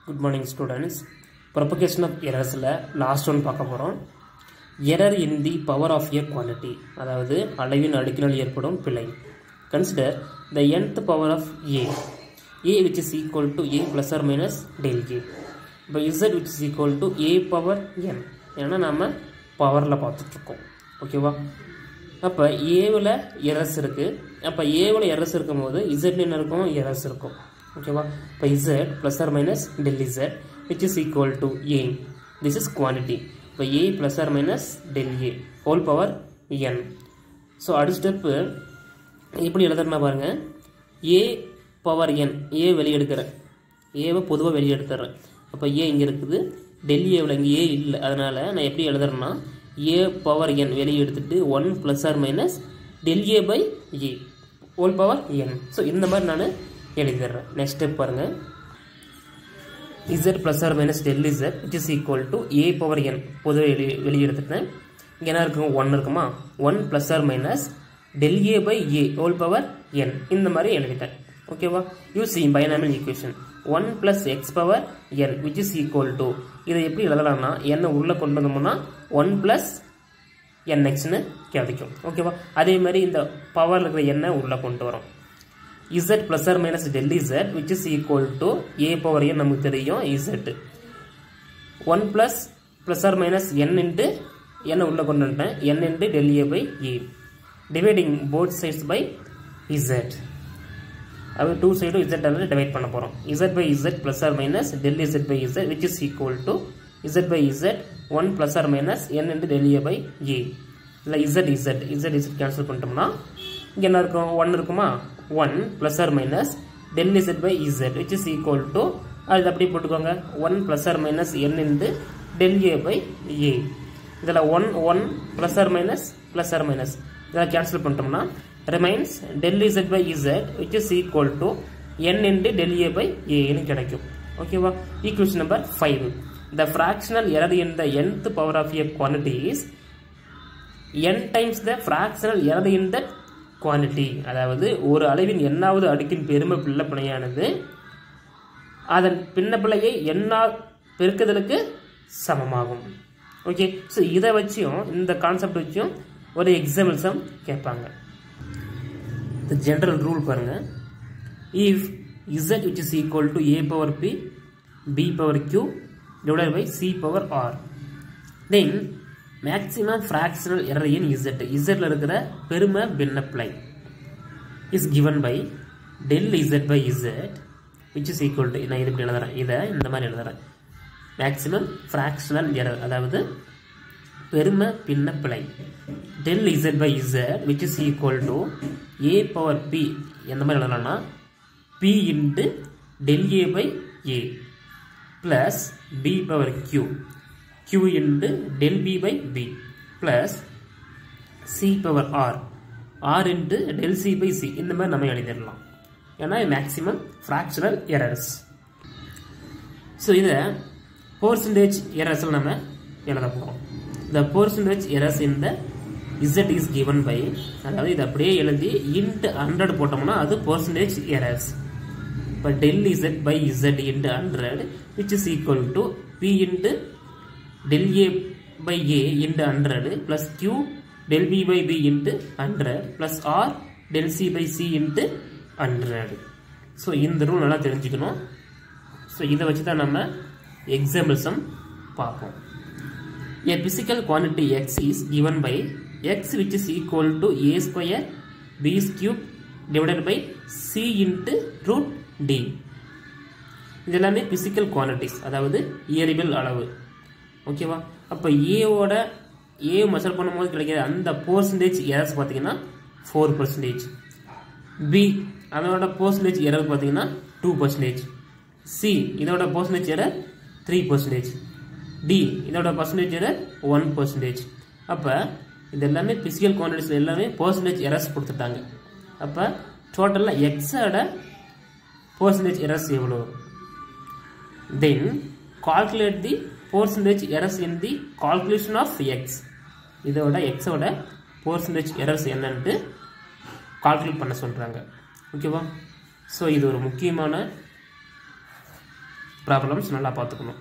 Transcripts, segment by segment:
Good morning students. Propagation of errors last one பார்க்க போறோம். Error in the power of a quantity. அதாவது அளவின் அடுக்கினால் ஏற்படும் பிழை. Consider the nth power of a. A which is equal to a plus or minus del a. By z which is equal to a power n. ஏன்னா நாம பவர்ல பார்த்துட்டு இருக்கோம். ஓகேவா? அப்ப a ல errors இருக்கு. அப்ப a ல errors இருக்கும்போது z ல என்ன இருக்கும்? errors இருக்கும். ஓகேவா? அப்ப z plus or minus del z which is equal to a. This is quantity. அப்ப a plus or minus del a whole power n. So அடுத்த ஸ்டெப் எப்படி எழுதறேன்னா பாருங்க. a power n a வெளிய எடுக்கறேன். a வை பொதுவா வெளிய எடுத்துறேன். அப்ப a இங்க இருக்குது. del a ல இங்க a இல்ல. அதனால நான் எப்படி எழுதறேன்னா a power n வெளிய எடுத்துட்டு 1 plus or minus del a by a whole power n. So இந்த மாதிரி நான் எழுதிறேன். நெக்ஸ்ட் ஸ்டெப் பாருங்க. z plus or minus del z which is equal to a power n பொதுவா வெளிய எடுத்துட்டேன். இங்க என்ன இருக்கும்? 1 இருக்குமா? 1 plus or minus del a by a whole power n இந்த மாதிரி எழுதிட்டேன். ஓகேவா? using binomial equation 1 plus x power n which is equal to இதை எப்படி எழுதலாம்னா n உள்ள கொண்டு வந்தோம்னா 1 plus nx ன்னு கிடைக்கும். ஓகேவா? அதே மாதிரி இந்த பவர்ல இருக்கிற n உள்ள கொண்டு வரோம். z plus or minus del z which is equal to a power n நமக்கு தெரியும் z 1 plus or minus n into n உள்ள கொண்டு வந்துட்டேன் n into del a by a dividing both sides by z அது two side z ஆல divide பண்ண போறோம். z by z plus or minus del z by z which is equal to z by z 1 plus or minus n into del a by a இல்ல z cancel பண்ணிட்டோம்னா இங்க என்ன இருக்கும்? 1 இருக்குமா? 1 plus or minus del z by z which is equal to அது அப்படியே போட்டுக்கோங்க 1 plus or minus n into del a by a இதல 1 plus or minus இத கேன்சல் பண்ணிட்டோம்னா remains del z by z which is equal to n into del a by a ன்னு கிடைக்கும். ஓகேவா? Equation number 5. The fractional error in the nth power of a quantity is n times the fractional error in that quantity. அதாவது ஒரு அளவின் n-வது அடுக்கின் பெரும பின்னப்பிழையானது அதன் பின்னப்பிழையை n-ஆல் பெருக்குதலுக்கு சமமாகும். ஓகே, சோ இத வச்சியும் இந்த கான்செப்ட் வச்சியும் ஒரு எக்ஸாம்பிள் சம் கேட்பாங்க. The general rule பாருங்க. If z which is equal to a power p b power q divided by c power r then maximum fractional error in z ல இருக்கிற பெரும பின்னப்பிழை is given by del z by z which is equal to நான் இது இப்படி எழுதுறேன். இத இந்த மாதிரி எழுதுறேன். maximum fractional error அதாவது பெரும பின்னப்பிழை del z by z which is equal to a power p எந்த மாதிரி எழுதலாம்னா p into del a by a plus b power q into del b by b plus c power r into del c by c இந்த மாதிரி நம்ம எழுதிடலாம். ஏன்னா maximum fractional errors. So இதை percentage errors நம்ம எழுத போகிறோம். The percentage errors in the z is given by அதாவது இது அப்படியே எழுதி int 100 போட்டோம்னா அது percentage errors. இப்போ del z by z into 100 which is equal to p into del a by a into 100 plus q del b by b into 100 plus r del c by c into 100. So இந்த rule நல்லா தெரிஞ்சுக்கணும். So இதை வச்சு தான் நம்ம example some பார்ப்போம். A physical quantity x is given by x which is equal to a square b cube divided by c into root d. இதெல்லாமே physical quantities அதாவது இயற்பியல் அளவு. ஓகேவா? அப்ப a ஓட a மெஷர் பண்ணும்போது கிடைக்கிற அந்த percentage errors பாத்தீங்கன்னா 4%. b அதோட percentage error பாத்தீங்கன்னா 2%. c இதோட percentage error 3%. d இதோட percentage error 1%. அப்ப இது எல்லாமே physical quantities எல்லாமே percentage errors கொடுத்துட்டாங்க. அப்ப டோட்டலா x ஓட percentage errors எவ்வளவு? Then calculate the percentage errors in the calculation of x. இதோட x ஓட percentage errors என்னன்னு கால்குலேட் பண்ண சொல்றாங்க. ஓகேவா? சோ இது ஒரு முக்கியமான ப்ராப்ளம்ஸ் நல்லா பார்த்துக்கணும்.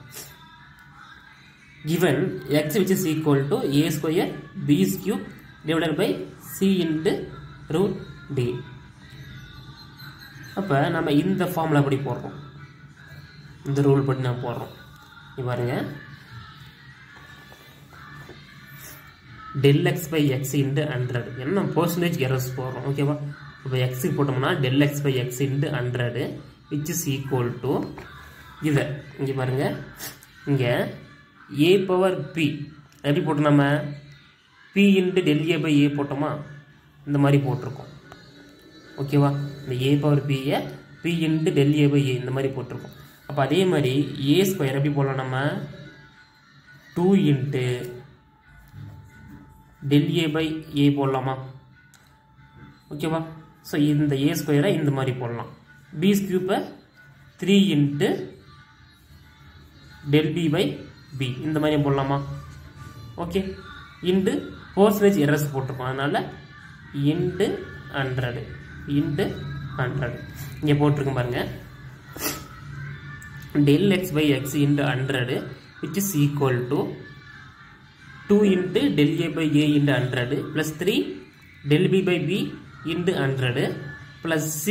given x which is equal to a square b cube divided by c into root d. அப்போ நம்ம இந்த ஃபார்முலா படி போடுறோம், இந்த ரூல் படி நம்ம போடுறோம். பாருங்க, del x by x into 100 என்ன percentage errors போடுறோம். ஓகேவா? இப்போ x போட்டோம்னா del x by x into 100 which is equal to இதை இங்கே பாருங்க, இங்கே a power p எப்படி போட்டோம், நம்ம p into del a by a போட்டோமா, இந்த மாதிரி போட்டிருக்கோம். ஓகேவா? இந்த a power p p into del a by a இந்த மாதிரி போட்டிருக்கோம். அப்போ அதே மாதிரி a ஸ்கொயர் எப்படி போடலாம், நம்ம 2 into del a by a போடலாமா? ஓகேவா? ஸோ இந்த a ஸ்கொயரை இந்த மாதிரி போடலாம். b ஸ்கியூப்பை 3 into del b by b இந்த மாதிரி போடலாமா? ஓகே, இன்டு பர்சன்டேஜ் எரர்ஸ் போட்டிருக்கோம், அதனால இன்டு 100 இன்டு 100 இங்கே போட்டிருக்கோம் பாருங்க. del x by x into 100 which is equal to 2 into del a by a into 100 plus 3 del b by b into 100 plus c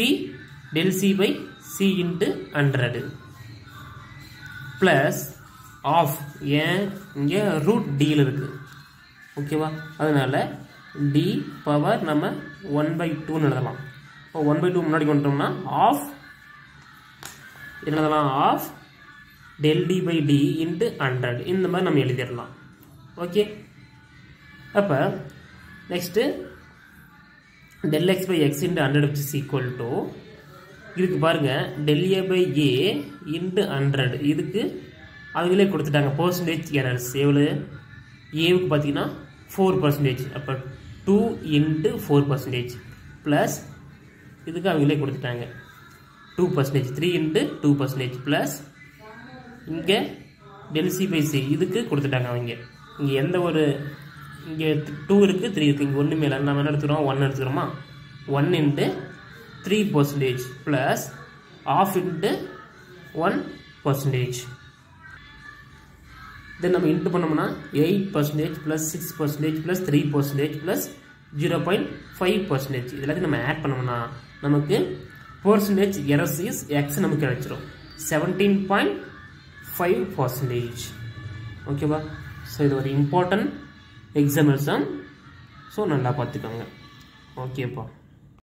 del c by c into 100 plus of ஏன் இங்கே root டியில் இருக்கு. ஓகேவா? அதனால d power நம்ம 1/2 எழுதலாம். இப்போ 1/2 முன்னாடி கொண்டோம்னா ஆஃப் எழுதலாம், of del d by d into 100 இந்த மாதிரி நம்ம எழுதிடலாம். ஓகே, அப்போ next del x by x into 100 which is equal to இதுக்கு பாருங்க del a by a into 100 இதுக்கு அவங்களே கொடுத்துட்டாங்க பர்சன்டேஜ் எரர்ஸ். எவ்வளோ? ஏவுக்கு பார்த்தீங்கன்னா 4%. அப்போ 2 into 4% ப்ளஸ் இதுக்கு அவங்களே கொடுத்துட்டாங்க 2%, 3 into 2% ப்ளஸ் இங்கே del c by c இதுக்கு கொடுத்துட்டாங்க அவங்க. இங்கே எந்த ஒரு இங்கே 2 இருக்குது, 3 இருக்குது, இங்கே ஒன்றுமே இல்லை. நம்ம என்ன எடுத்துக்கிறோம், 1 எடுத்துக்கிறோமா? 1 into 3% ப்ளஸ் ஆஃப் into 1%. தென் நம்ம இன்ட்டு பண்ணோம்னா 8% ப்ளஸ் 6% ப்ளஸ் 3% ப்ளஸ் 0.5%. இதெல்லாத்தையும் நம்ம ஆட் பண்ணோம்னா நமக்கு பர்சன்டேஜ் எரர்ஸ் இஸ் எக்ஸ் நமக்கு கிடைச்சிரும் 17.5%. ஓகேவா? ஸோ இது ஒரு இம்பார்ட்டன்ட் எக்ஸாம்பிள்ஸ் தான். ஸோ நல்லா பார்த்துக்கோங்க. ஓகேப்பா.